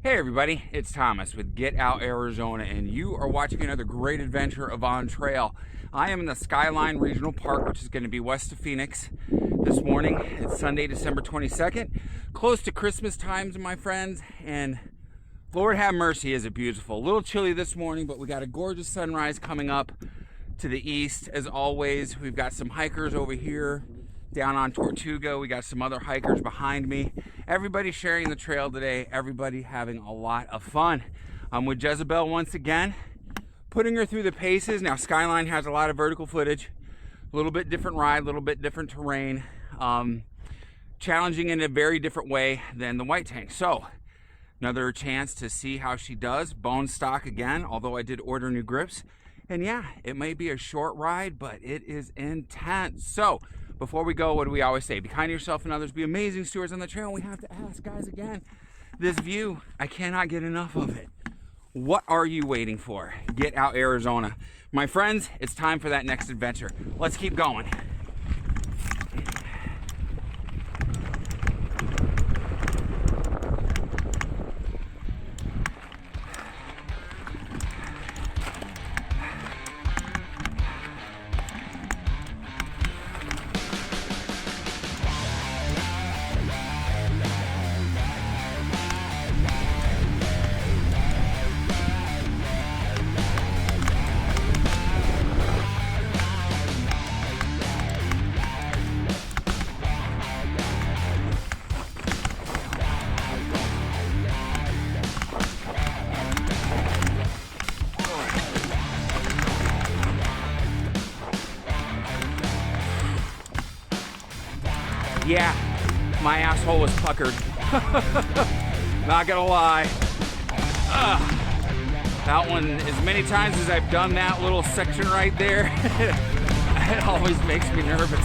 Hey everybody, it's Thomas with Get Out Arizona, and you are watching another great adventure of On Trail. I am in the Skyline Regional Park, which is going to be west of Phoenix this morning. It's Sunday, December 22nd, close to Christmas times, my friends, and Lord have mercy, is it beautiful. A little chilly this morning, but we got a gorgeous sunrise coming up to the east. As always, we've got some hikers over here down on Tortuga. We got some other hikers behind me. Everybody sharing the trail today. Everybody having a lot of fun. I'm with Jezebel once again, putting her through the paces. Now, Skyline has a lot of vertical footage, a little bit different ride, a little bit different terrain, challenging in a very different way than the White Tank. So, another chance to see how she does. Bone stock again, although I did order new grips. And yeah, it may be a short ride, but it is intense. So, before we go, what do we always say? Be kind to yourself and others. Be amazing stewards on the trail. We have to ask, guys, again, this view, I cannot get enough of it. What are you waiting for? Get Out Arizona. My friends, it's time for that next adventure. Let's keep going. Yeah, my asshole was puckered. Not gonna lie. That one, as many times as I've done that little section right there, it always makes me nervous.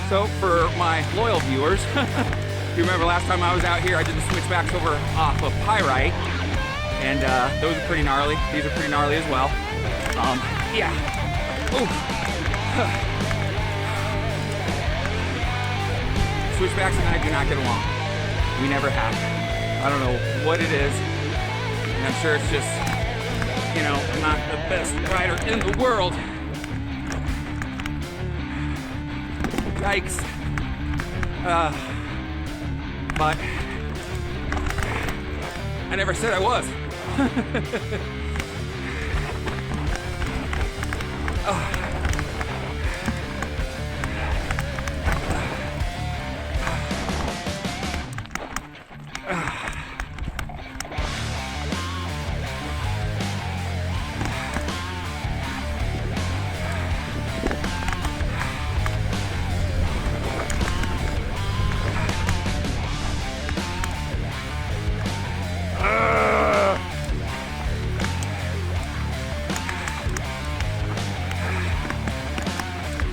So for my loyal viewers, you remember last time I was out here, I did the switchbacks over off of Pyrite, and those are pretty gnarly. These are pretty gnarly as well. Yeah. Ooh. Switchbacks and I do not get along. We never have. I don't know what it is, and I'm sure it's just, you know, I'm not the best rider in the world. Yikes. But I never said I was.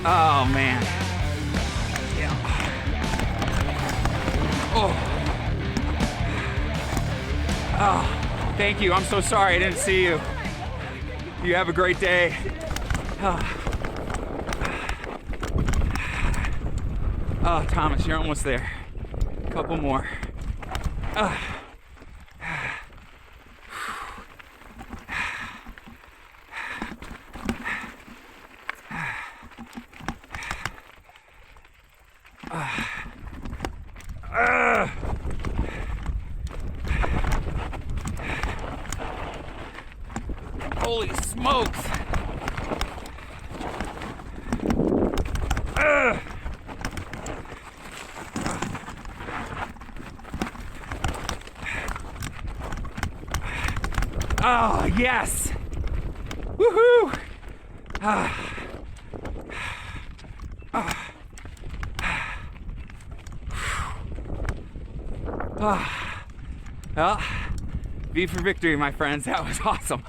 Oh man. Yeah. Oh. Oh. Thank you. I'm so sorry. I didn't see you. You have a great day. Oh, Thomas, you're almost there. A couple more. Holy smokes! Oh, yes! Woohoo! Well, V for victory, my friends. That was awesome.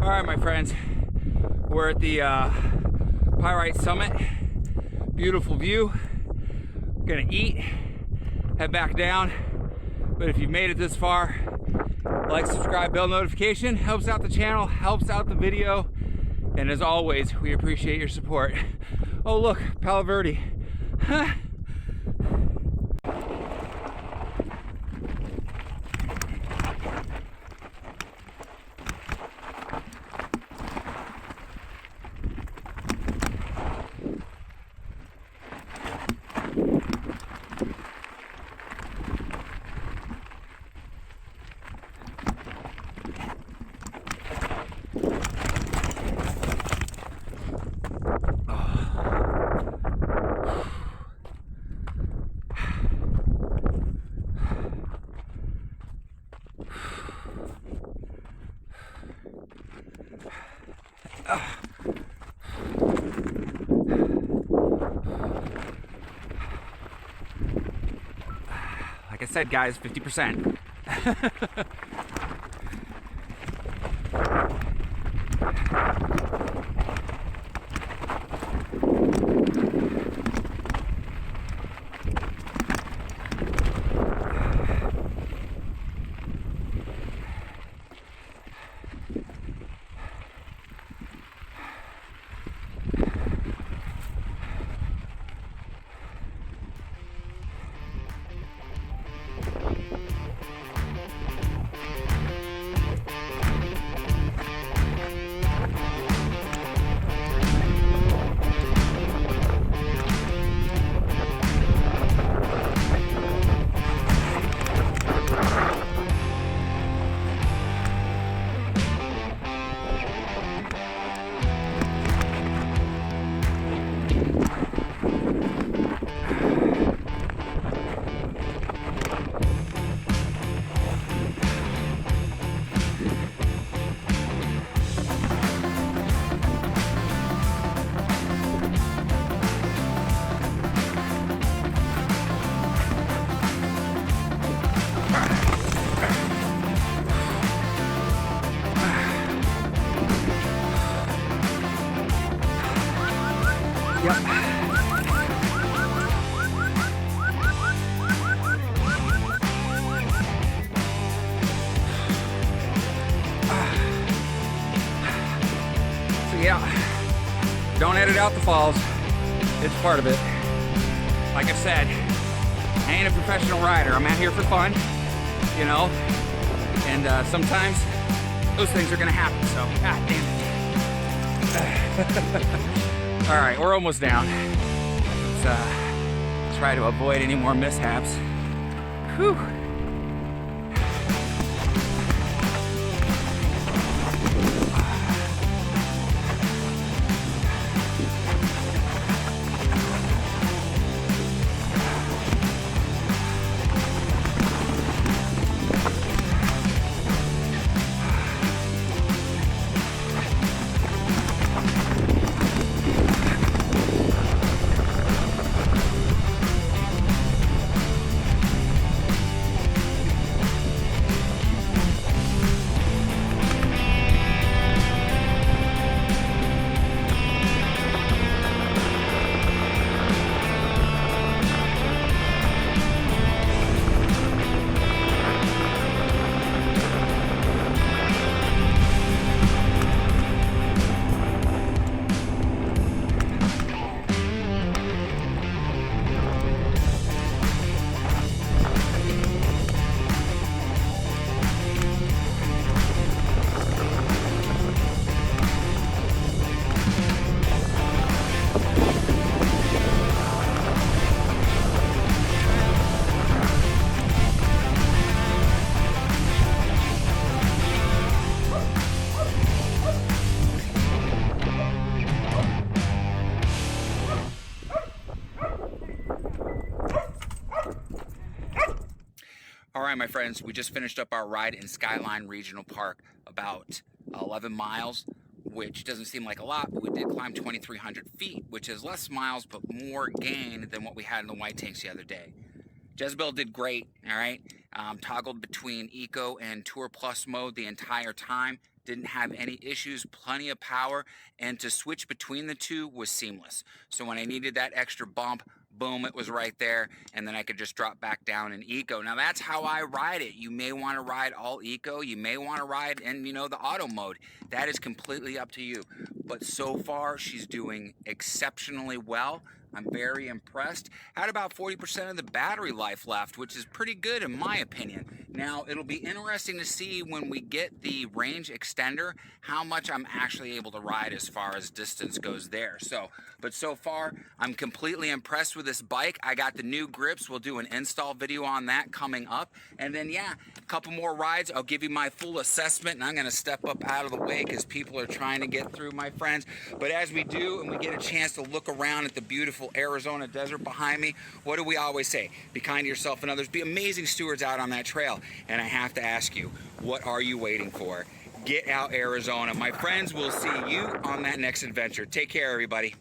Alright, my friends, we're at the Pyrite Summit. Beautiful view. Gonna eat, head back down. But if you've made it this far, like, subscribe, bell notification, helps out the channel, helps out the video. And as always, we appreciate your support. Oh look, Palo Verde. like I said, guys, 50%. Yeah, don't edit out the falls. It's part of it. Like I said, I ain't a professional rider. I'm out here for fun, you know, and sometimes those things are gonna happen, so god damn it. All right, we're almost down. Let's try to avoid any more mishaps. Whew. All right, my friends, we just finished up our ride in Skyline Regional Park, about 11 miles, which doesn't seem like a lot, but we did climb 2,300 feet, which is less miles, but more gain than what we had in the white tanks the other day. Jezebel did great, all right? Toggled between Eco and Tour Plus mode the entire time. Didn't have any issues, plenty of power, and to switch between the two was seamless. So when I needed that extra bump, boom, it was right there, and then I could just drop back down in Eco. Now that's how I ride it. You may want to ride all Eco, you may want to ride in, you know, the auto mode. That is completely up to you. But so far, she's doing exceptionally well. I'm very impressed. Had about 40% of the battery life left, which is pretty good in my opinion. Now, it'll be interesting to see when we get the range extender, how much I'm actually able to ride as far as distance goes there. But so far, I'm completely impressed with this bike. I got the new grips. We'll do an install video on that coming up. And then, yeah, a couple more rides. I'll give you my full assessment, and I'm gonna step up out of the way because people are trying to get through, my friends. But as we do, and we get a chance to look around at the beautiful Arizona desert behind me, what do we always say? Be kind to yourself and others. Be amazing stewards out on that trail. And I have to ask you, what are you waiting for? Get out, Arizona. My friends, we'll see you on that next adventure. Take care, everybody.